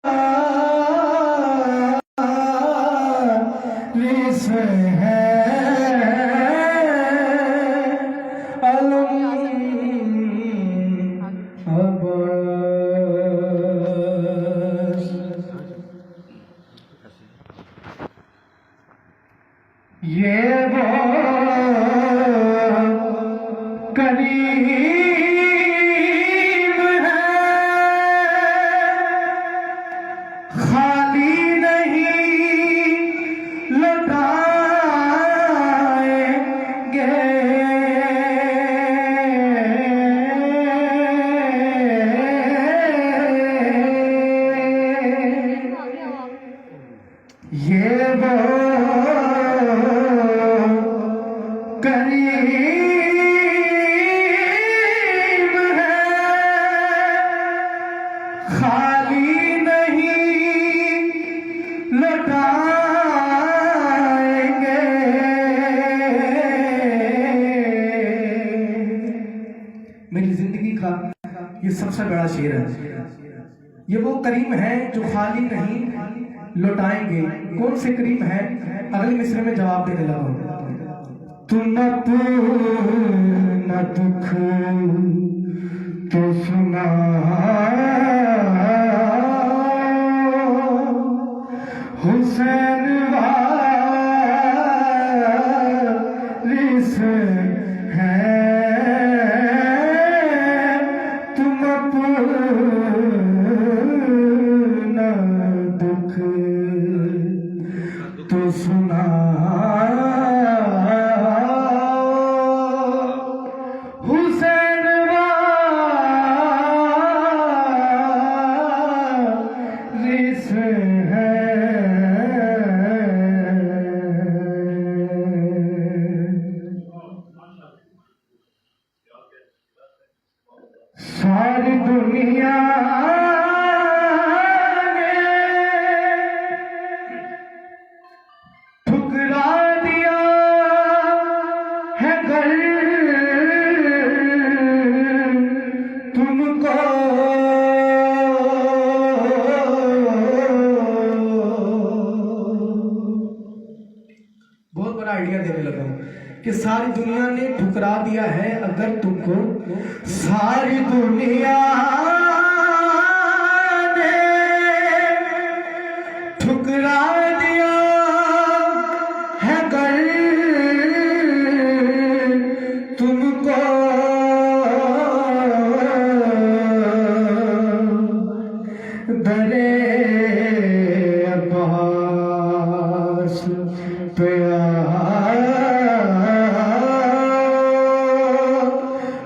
یہ وہ کریم ہے خالی نہیں لوٹائیں گے یہ وہ کریم ہے خالی نہیں لوٹائیں گے میری زندگی کا یہ سب سے بڑا شعر ہے یہ وہ کریم ہے جو خالی نہیں لوٹائیں گے کون سے کریم ہے اگلے مصرے میں جواب دینے لگا تو نہ دکھ تو سنا حسین وارث ہے تم اپنا دکھ تو سنا حسین وارث ہے ساری دنیا ٹھکرا دیا ہے گر تم کو بہت بڑا آئیڈیا دینے لگا کہ ساری دنیا نے ٹھکرا دیا ہے اگر تم کو ساری دنیا نے ٹھکرا دیا ہے اگر تم کو درے عباس پہ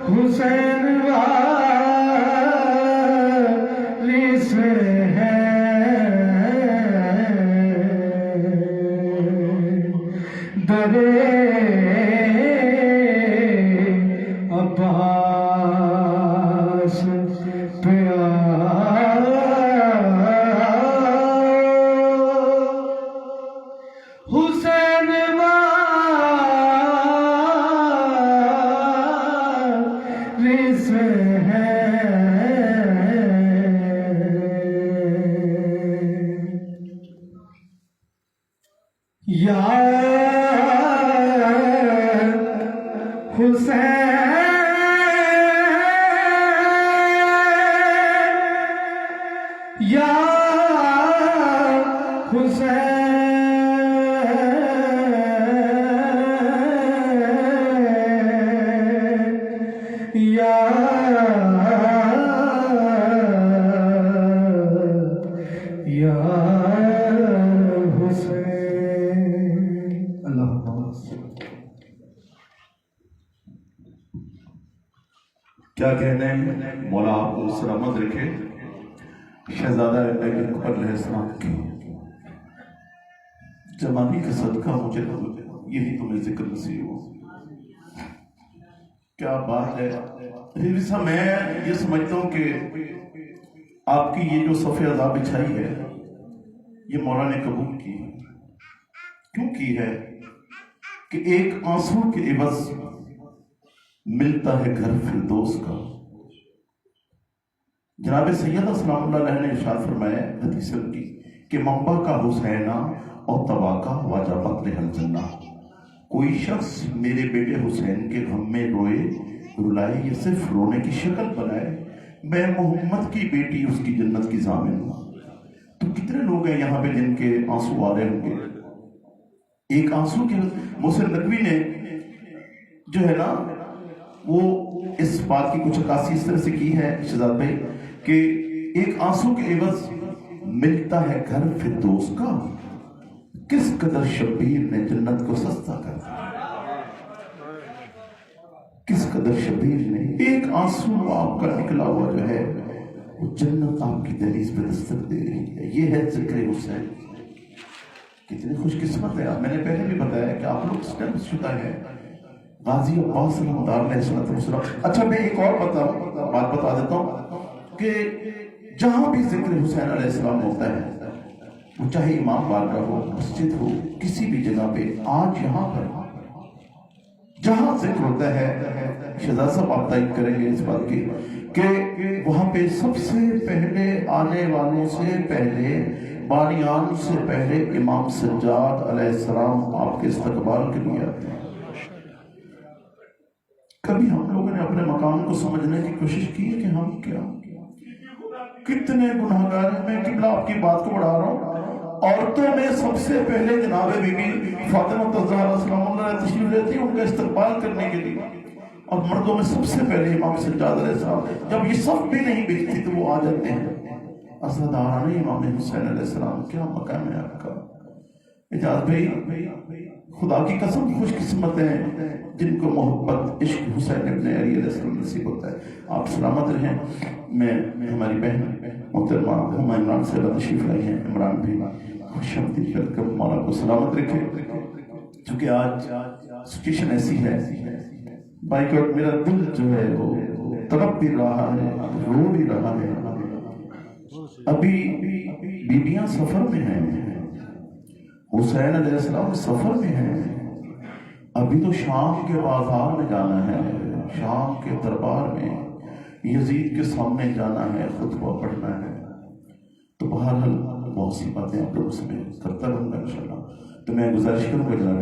حسین وارث ہے درے عباس پہ حسین وارث ہے یا حسین یا حسین یا حسین اللہ حافظ کیا کہنے ہیں مولا آپ کو سلامت رکھے شہزادہ اکبر علیہ السلام کی جوانی کا صدقہ مجھے یہی تمہیں ذکر نصیب ہو کیا بات ہے حضرت میں یہ سمجھتا ہوں کہ آپ کی یہ جو صف عذاب بچھائی ہے یہ مولا نے قبول کی کیوں کی ہے کہ ایک آنسو کے عوض ملتا ہے گھر فردوس کا جناب سیدہ سلام اللہ علیہ نے ارشاد فرمایا حدیث کی کہ منبع کا حسینہ اور تبا کا واجہ بطل الجنہ، کوئی شخص میرے بیٹے حسین کے غم میں روئے رلائے یا صرف رونے کی شکل بنائے، میں محمد کی بیٹی اس کی جنت کی ضامن ہوں۔ تو کتنے لوگ ہیں یہاں پہ جن کے آنسو آ رہے ہوں گے؟ ایک آنسو کے محسن ندوی نے جو ہے نا وہ اس بات کی کچھ عکاسی اس طرح سے کی ہے شہزاد بھائی کہ ایک آنسو کے عوض ملتا ہے گھر فردوس کا، کس قدر شبیر نے جنت کو سستا کر دیا، کس قدر شبیر نے ایک آنسو آپ کا نکلا ہوا جو ہے وہ جنت آپ کی دہلیز پہ دستک دے رہی ہے۔ یہ ہے ذکر حسین۔ کتنی خوش قسمت ہے۔ میں نے پہلے بھی بتایا کہ آپ لوگ اسٹیمپ شدہ ہے غازی عباس صلی اللہ علیہ وسلم۔ اچھا میں ایک اور بات بتا دیتا ہوں کہ جہاں بھی ذکر حسین علیہ السلام ہوتا ہے، وہ چاہے امام بارگاہ ہو، مسجد ہو، کسی بھی جگہ پہ، آج یہاں پر جہاں ذکر ہوتا ہے، شہزاد صاحب آپ تائید کریں گے اس بات کی کہ وہاں پہ سب سے پہلے آنے والوں سے پہلے، بانیان سے پہلے امام سجاد علیہ السلام آپ کے استقبال کے لیے آتے ہیں۔ کبھی ہم لوگوں نے اپنے مقام کو سمجھنے کی کوشش کی ہے کہ ہم کیا کتنے گناہگار ہیں؟ میں قبلہ آپ کی بات کو بڑھا رہا ہوں۔ عورتوں میں سب سے پہلے جناب بی بی فاطمہ الزہرا سلام اللہ علیہ تشریف لیتی ان کا استقبال کرنے کے لیے، اور مردوں میں سب سے پہلے امام سجاد علیہ السلام۔ جب یہ سب بھی نہیں بھیجتی تو وہ آ جاتے ہیں۔ عزاداران امام حسین علیہ السلام، کیا مقام ہے آپ کا؟ اجازت بھائی خدا کی قسم خوش قسمت ہیں جن کو محبت عشق حسین ابن علی علیہ السلام نصیب ہوتا ہے۔ آپ سلامت رہیں۔ میں ہماری بہن محترمہ ہما عمران سے تشریف لائی ہیں، عمران بھی خوش آمدید ویلکم، مولا کو سلامت رکھے۔ چونکہ آج سچویشن ایسی ہے بھائی کہ میرا دل جو ہے وہ تڑپ بھی رہا ہے، رو بھی رہا ہے۔ ابھی بیبیاں سفر میں ہیں، حسین علیہ السلام سفر میں ہیں، ابھی تو شام کے بازار میں جانا ہے، شام کے دربار میں یزید کے سامنے جانا ہے، خطبہ پڑھنا ہے۔ تو بہرحال بہت سی باتیں آپ لوگوں سے میں کرتا رہوں گا انشاءاللہ۔ تو میں گزارش کروں گا جناب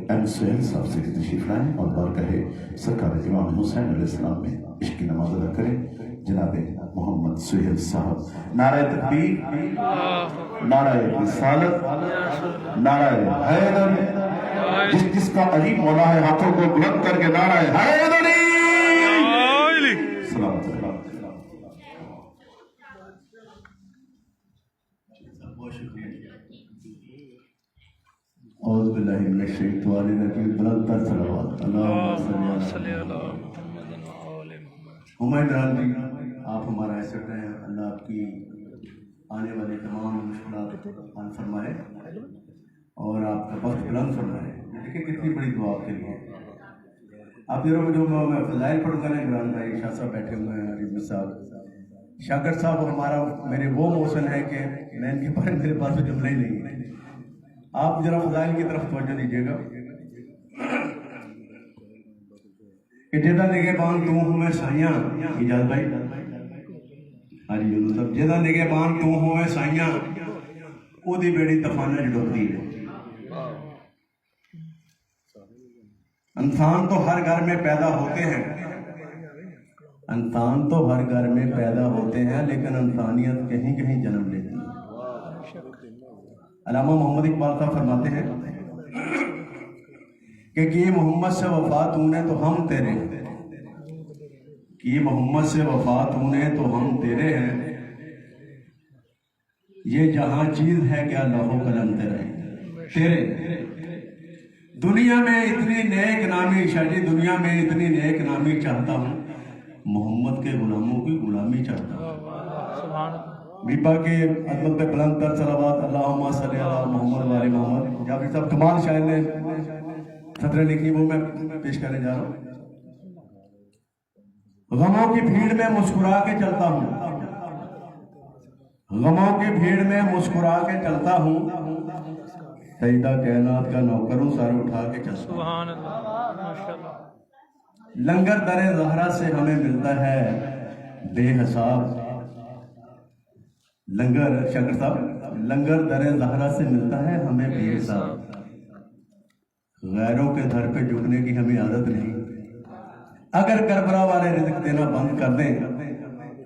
ایم سہیل صاحب سے تشریف لائیں اور بارگاہ سرکار امام حسین علیہ السلام میں عشق کی نماز ادا کریں۔ جناب محمد سہیل صاحب، نعرہ تکبیر، نعرہ رسالت، نعرہ حیدر، جس کا علی مولا ہے ہاتھوں کو بلند کر کے نعرہ حیدری سلامت علیہ۔ اعوذ باللہ من الشیطان الرجیم، بلند تر صلوات اللہم صلی علی محمد ہمایوں ران جی، آپ ہمارا ایسٹ ہیں، اللہ آپ کی آنے والی تمام مشکلات آسان فرمائے اور آپ کا وقت بلند فرمائے۔ دیکھیں کتنی بڑی دعا آپ کے لیے۔ آپ جو میں فضائل پڑھوں گا نا، عمران بھائی شاہ صاحب بیٹھے ہوئے ہیں، رضوی صاحب، شاکر صاحب ہمارا میرے وہ محسن ہے کہ میں ان کے بارے میں میرے پاس جملہ ہی نہیں ہے۔ آپ ذرا فضائل کی طرف توجہ دیجیے گا کہ جیدہ نگہبان تو ہوں میں سائیاں، اجازت بھائی ہاری یونس صاحب، جیدہ نگہبان تو ہوں میں سائیاں، او دی بیڑی طوفانہ جڑوتی ہے۔ انسان تو ہر گھر میں پیدا ہوتے ہیں، انسان تو ہر گھر میں پیدا ہوتے ہیں، لیکن انسانیت کہیں کہیں جنم لیتی ہے۔ علامہ محمد اقبال صاحب فرماتے ہیں کہ کی محمد سے وفا تو نے تو ہم تیرے، کی محمد سے وفا تو نے تو ہم تیرے ہیں، یہ جہاں چیز ہے کیا لوح و قلم تیرے۔ دنیا میں اتنی نیک نامی شاہ جی، دنیا میں اتنی نیک نامی چاہتا ہوں، محمد کے غلاموں کی غلامی چاہتا ہوں۔ بیبا کے عظمت پہ بلند تر صلوات اللہم صلی علی محمد و آل محمد۔ جابر صاحب کمال شاعر نے سطریں لکھی، وہ میں پیش کرنے جا رہا ہوں۔ غموں کی بھیڑ میں مسکرا کے چلتا ہوں، غموں کی بھیڑ میں مسکرا کے چلتا ہوں، سیدہ کائنات کا نوکروں سر اٹھا کے چلتا ہوں۔ سبحان اللہ۔ لنگر در زہرا سے ہمیں ملتا ہے بے حساب لنگر شنکر صاحب، لنگر در زہرا سے ملتا ہے ہمیں پیر صاحب، غیروں کے در پہ جھکنے کی ہمیں عادت نہیں۔ اگر کربلا والے رزق دینا بند کر دیں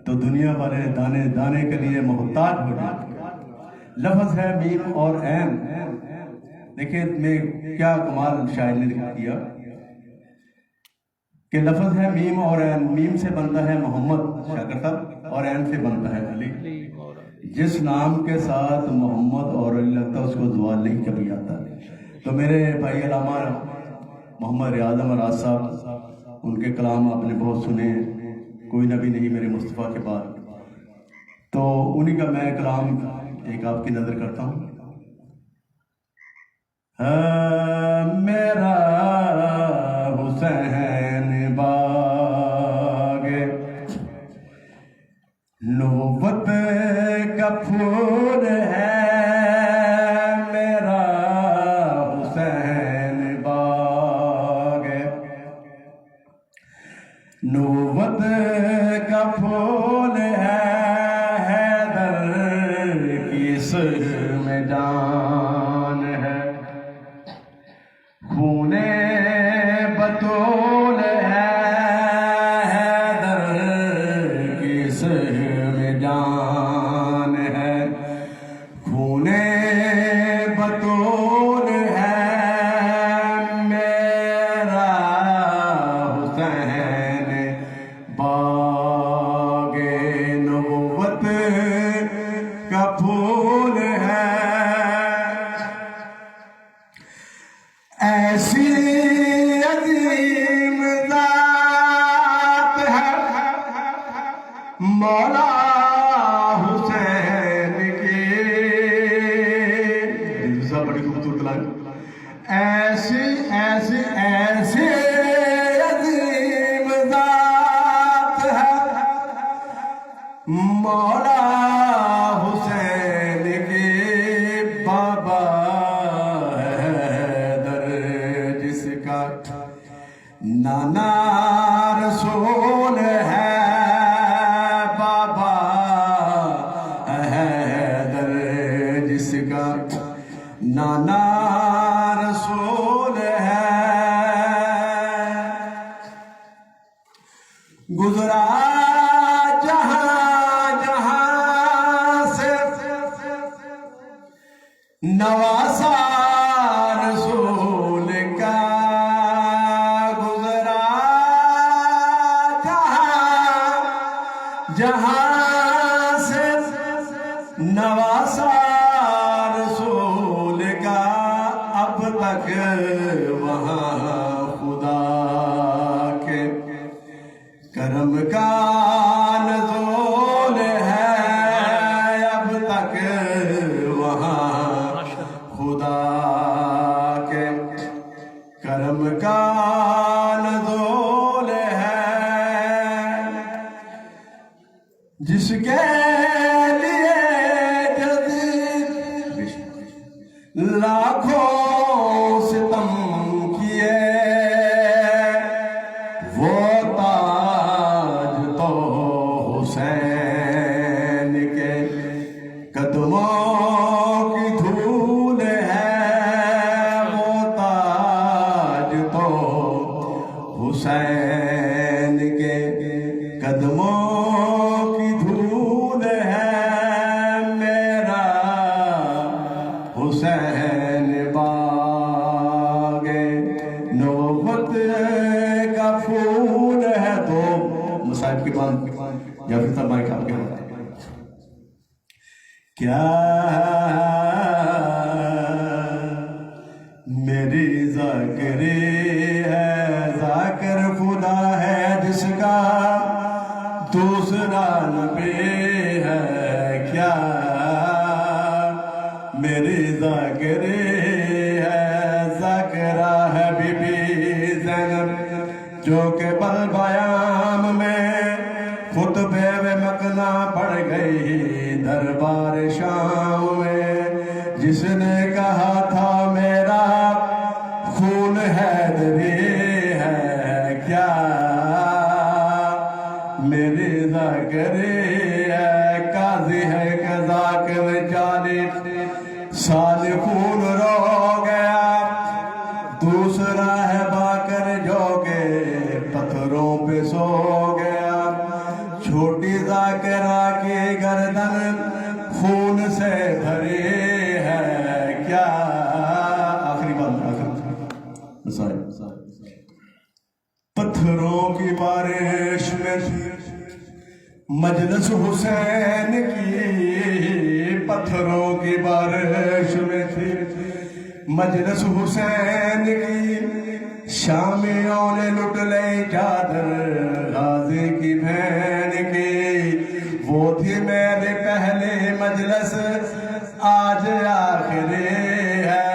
تو دنیا والے دانے دانے کے لیے محتاج ہو جائیں۔ لفظ ہے میم اور عین، دیکھیں میں کیا کمال شاعر نے کیا کہ لفظ ہے میم اور عین، میم سے بنتا ہے محمد شاکر صاحب اور عین سے بنتا ہے علی۔ جس نام کے ساتھ محمد اور علی لگتا ہے اس کو زوال نہیں کبھی آتا۔ تو میرے بھائی علامہ محمد ریاض احمد راز صاحب، ان کے کلام آپ نے بہت سنے، کوئی نبی نہیں میرے مصطفیٰ کے بعد، تو انہی کا میں کلام ایک آپ کی نظر کرتا ہوں۔ میرا حسین باغ نبوت کا پھول ہے، میرا حسین باغ نبوت کا پھول ہے، حیدر کی اس میں جان ہے، خون بطول ہے، حیدر کی اس میں جان ہے، خون بطول ہے، میرا حسین باغ نبوت کا پھول ہے۔ ایسی عظیم ذات ہے مولا حسین کی، بڑی خوبصورت لائن، ایسی ایسی ایسی عظیم ذات ہے مولا حسین کی، بابا حیدر جس کا نانا رسول ہے، بابا حیدر جس کا نانا رسول ہے، گزرا جہاں جہاں سے نواسا رسول کا، گزرا جہاں جہاں سے نواسا رسول کا، اب تک وہاں خدا کے کرم کا نزول ہے، اب تک وہاں خدا کے کرم کا نزول ہے، جس کے لیے جدید لاکھوں ستم کیے، وہ تاج تو حسین کے قدموں کی دھول ہے، وہ تاج تو حسین کے قدموں کی دھول ہے، میرا حسین باغ نبوت کا پھول ہے۔ تو مصاحب کے بعد یا پھر تمہیں آپ کے ہوتے ہیں کیا میری ذاکری ہے، ذاکر خدا ہے جس کا دوسرا نبی ہے، کیا میری ذاکری ہے، ذاکرہ ہے بی بی زینب جو کہ بل بیام میں خطبے و مقنا پڑ گئی دربار شام میں، جس نے کہا تھا میرا خون حیدری ہے، کیا میری ذاکری ہے، قاضی ہے قضا پتھروں کی بارش میں تھی مجلس حسین کی، پتھروں کی بارش میں تھی مجلس حسین کی، شامیوں نے لٹ لئی چادر غازی کی بہن کی، وہ تھی میرے پہلے مجلس آج آخری ہے۔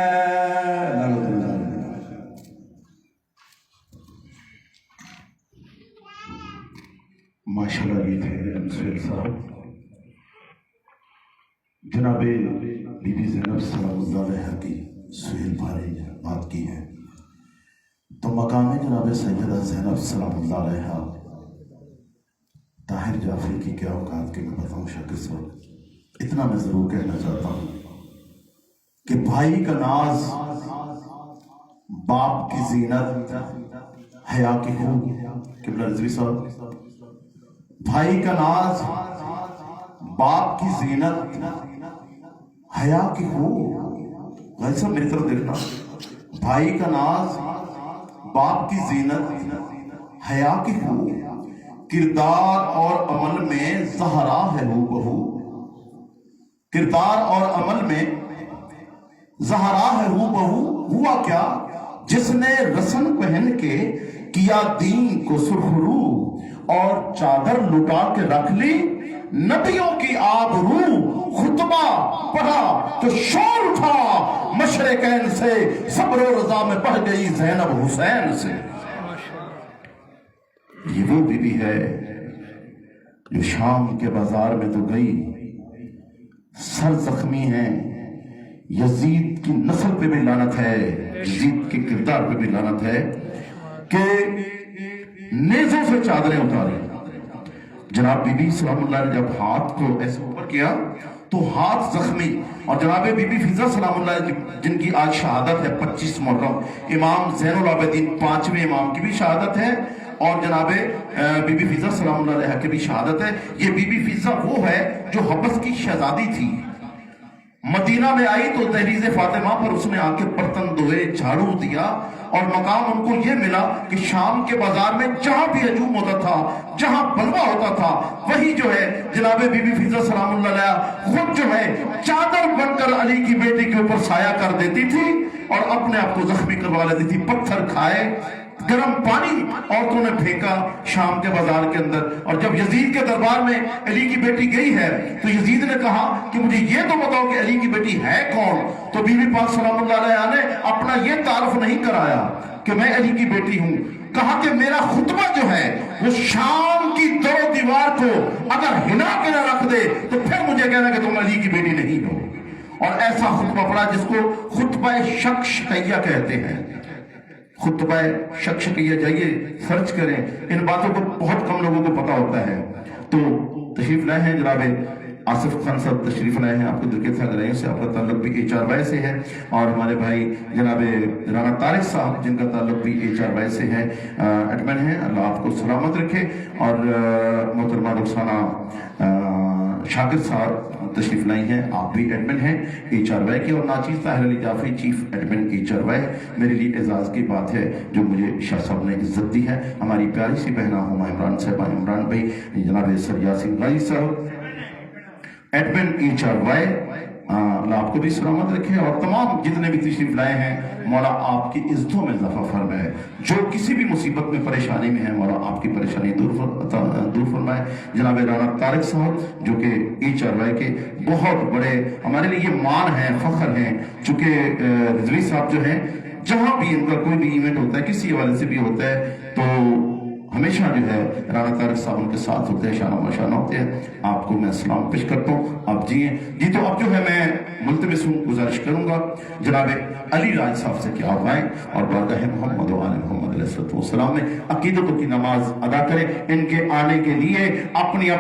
ماشاءاللہ یہ تھے سہیل صاحب، جناب بی بی زینب سلام اللہ علیہ کی سہیل بھائی بات کی ہے، تو مقام جناب سیدہ زینب سلام اللہ علیہ طاہر جعفری کی کیا اوقات کے میں بتاؤں شاکر صاحب، اتنا میں ضرور کہنا چاہتا ہوں کہ بھائی کا ناز باپ کی زینت حیا کی خوب، قبلہ رضوی صاحب، بھائی کا ناز باپ کی زینت حیا کی خوب، بھائی صاحب میری طرف دیکھنا، بھائی کا ناز باپ کی زینت حیا کی خوب، کردار اور عمل میں زہرا ہے ہو بہو، کردار اور عمل میں زہرا ہے ہو بہو، ہوا کیا جس نے رسن پہن کے کیا دین کو سرخرو، اور چادر لٹا کے رکھ لی نبیوں کی آبرو، خطبہ پڑھا تو شور اٹھا مشرقین سے، صبر و رضا میں پڑھ گئی زینب حسین سے۔ یہ وہ بی بی ہے جو شام کے بازار میں تو گئی، سر زخمی ہیں، یزید کی نسل پہ بھی لعنت ہے، یزید کے کردار پہ بھی لعنت ہے کہ نیزوں سے چادریں اتاری۔ جناب بی بی سلام اللہ نے جب ہاتھ کو ایسے اوپر کیا تو ہاتھ زخمی، اور جناب بی بی فضا سلام اللہ جن کی آج شہادت ہے 25 محرم، امام زین العابدین 5ویں امام کی بھی شہادت ہے، اور جناب بی بی فضا سلام اللہ علیہ کی بھی شہادت ہے۔ یہ بی بی فضا وہ ہے جو حبس کی شہزادی تھی، مدینہ میں آئی تو دہلیز فاطمہ پر اس نے آ کے برتن دھوئے، جھاڑو دیا، اور مقام ان کو یہ ملا کہ شام کے بازار میں جہاں بھی ہجوم ہوتا تھا، جہاں بلوہ ہوتا تھا، وہی جو ہے جناب بی بی فضا سلام اللہ علیہ خود جو ہے چادر بن کر علی کی بیٹی کے اوپر سایہ کر دیتی تھی اور اپنے آپ کو زخمی کروا لیتی تھی۔ پتھر کھائے، گرم پانی عورتوں نے پھینکا شام کے بازار کے اندر، اور جب یزید کے دربار میں علی کی بیٹی گئی ہے تو یزید نے کہا کہ مجھے یہ تو بتاؤ کہ علی کی بیٹی ہے کون؟ تو بی بی پاک سلام اللہ علیہ نے اپنا یہ تعارف نہیں کرایا کہ میں علی کی بیٹی ہوں، کہا کہ میرا خطبہ جو ہے وہ شام کی دو دیوار کو اگر ہلا کے نہ رکھ دے تو پھر مجھے کہنا کہ تم علی کی بیٹی نہیں ہو۔ اور ایسا خطبہ پڑھا جس کو خطبہ شکشکیہ کہتے ہیں، خطبہ شکشکیہ، جائیے سرچ کریں، ان باتوں کو بہت کم لوگوں کو پتا ہوتا ہے۔ تو تشریف لائے ہیں جناب آصف خان صاحب، تشریف لائے ہیں، آپ کو دل کے ساتھ سے آپ کا تعلق بھی HRY سے ہے، اور ہمارے بھائی جناب رانا طارق صاحب جن کا تعلق بھی HRY سے ہے، ایڈمن ہیں، اللہ آپ کو سلامت رکھے، اور محترمہ رخسانہ شاکر صاحب تشریف لائی ہیں، آپ بھی ایڈمن ہیں HRY کے، اور ناچیز طاہر علی جعفری چیف ایڈمن HRY۔ میرے لیے اعزاز کی بات ہے جو مجھے شاہ صاحب نے عزت دی ہے، ہماری پیاری سی بہنہ ہما عمران صاحبہ، عمران بھائی، جناب سر یاسین غازی صاحب ایڈمن HRY، اللہ آپ کو بھی سلامت رکھے، اور تمام جتنے بھی تشریف لائے ہیں، مولا آپ کی عزتوں میں اضافہ فرمائے، جو کسی بھی مصیبت میں پریشانی میں ہے مولا آپ کی پریشانی دور فرمائے۔ جناب رانا طارق صاحب جو کہ HRY کے بہت بڑے ہمارے لیے یہ مان ہیں، فخر ہیں، چونکہ رضوی صاحب جو ہیں جہاں بھی ان کا کوئی بھی ایونٹ ہوتا ہے، کسی حوالے سے بھی ہوتا ہے، تو ہمیشہ جو ہے رانا طارق صاحب ان کے ساتھ ہوتے ہیں، شانہ مشانہ ہوتے ہیں۔ آپ کو میں سلام پیش کرتا ہوں، آپ جی تو اب جو ہے میں ملتمس ہوں، گزارش کروں گا جناب علی راج صاحب سے کہ آپ آئیں اور بارگاہ محمد و آل محمد علیہ السلام میں عقیدتوں کی نماز ادا کریں۔ ان کے آنے کے لیے اپنی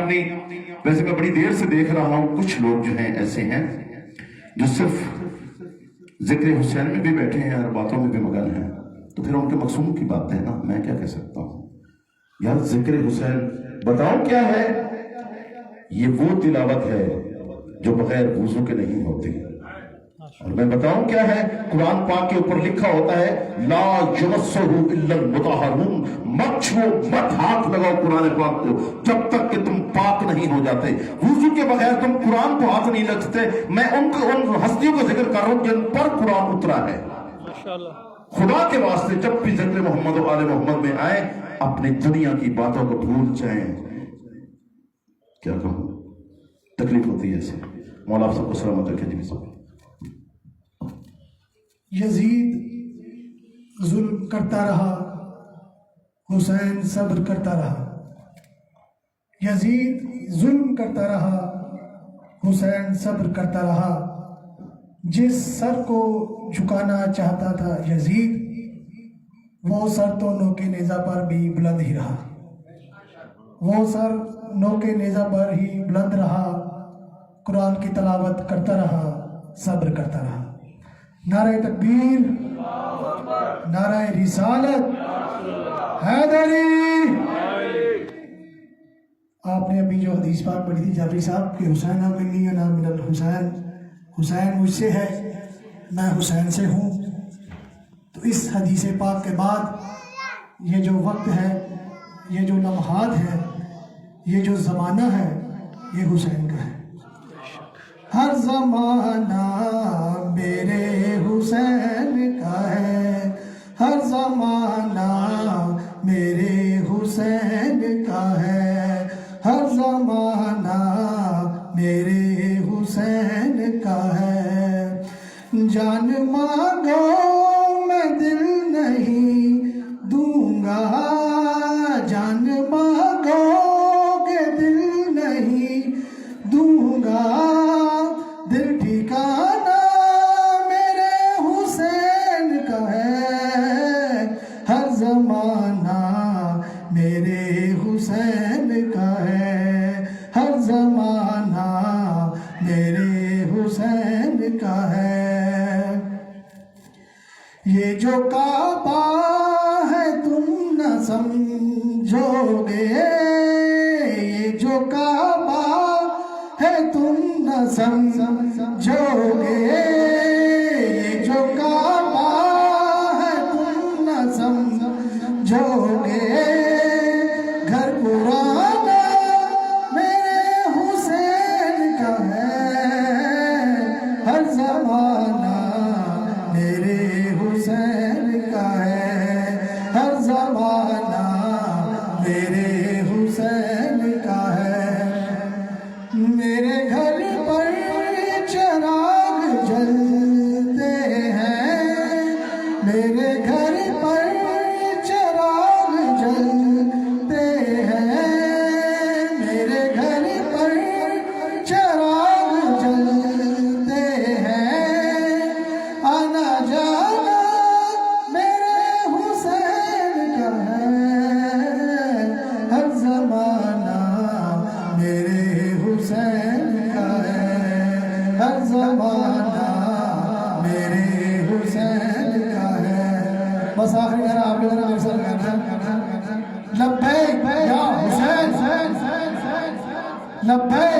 ویسے میں بڑی دیر سے دیکھ رہا ہوں کچھ لوگ جو ہیں ایسے ہیں جو صرف ذکر حسین میں بھی بیٹھے ہیں اور باتوں میں بھی مگن ہیں، تو پھر ان کے مقصود کی بات ہے نا، میں کیا کہہ سکتا ہوں یار؟ ذکر حسین بتاؤ کیا ہے؟ یہ وہ تلاوت ہے جو بغیر وضو کے نہیں ہوتی، اور میں بتاؤں کیا ہے، قرآن پاک کے اوپر لکھا ہوتا ہے لا یمسہ الا المطہرون، مت چھو، مت ہاتھ لگاؤ قرآن پاک کو جب تک کہ تم پاک نہیں ہو جاتے۔ وضو کے بغیر تم قرآن کو ہاتھ نہیں لگتے۔ میں ان ہستیوں کا ذکر کر رہا ہوں جن پر قرآن اترا ہے۔ خدا کے واسطے جب بھی ذکر محمد و آل محمد میں آئے، اپنی دنیا کی باتوں کو بھول جائیں۔ کیا کہوں، تکلیف ہوتی ہے ایسے۔ مولا آپ سب کو سلامت رکھے جی۔ یزید ظلم کرتا رہا، حسین صبر کرتا رہا۔ یزید ظلم کرتا رہا، حسین صبر کرتا رہا۔ جس سر کو جھکانا چاہتا تھا یزید، وہ سر تو نوکے نیزہ پر بھی بلند ہی رہا۔ وہ سر نوکے نیزہ پر ہی بلند رہا، قرآن کی تلاوت کرتا رہا، صبر کرتا رہا۔ نعرہ تکبیر، نعرہ رسالت، حیدری۔ آپ نے ابھی جو حدیث پاک پڑھی تھی جعفری صاحب کہ حسین منی انا من الحسین، حسین مجھ سے ہے، میں حسین سے ہوں۔ تو اس حدیث پاک کے بعد یہ جو وقت ہے، یہ جو لمحات ہیں، یہ جو زمانہ ہے، یہ حسین کا ہے۔ ہر زمانہ میرے حسین کا ہے، ہر زمانہ میرے حسین کا ہے، ہر زمانہ میرے حسین کا ہے۔ جان مانگو میں دل نہیں دوں گا، جان مانگو کہ دل نہیں دوں گا، دل ٹھکانا میرے حسین کا ہے، ہر زمانہ میرے حسین کا ہے، ہر زمانہ میرے حسین کا ہے۔ یہ جو کعبہ ہے تم نہ سمجھو گے، یہ جو کعبہ ہے تم نہ سمجھو گے، یہ جو کعبہ ہے تم نہ سمجھو گے، گھر پرانا میرے حسین کا ہے، ہر زمانہ میرے حسین کا ہے، ہر زمانہ میرے حسین کا ہے۔ میرے گھر پر چراغ جلتے ہیں، میرے گھر پر چراغ جلتے ہیں، میرے گھر پر چراغ جلتے ہیں، آنا جانا میرے حسین کا ہے، ہر زمانہ میرے حسین کا ہے، ہر زمانہ میرے حسین کا ہے۔ بس آخری ذرا آپ لوگوں نے ارسل کرنا، لبیک یا حسین، لبیک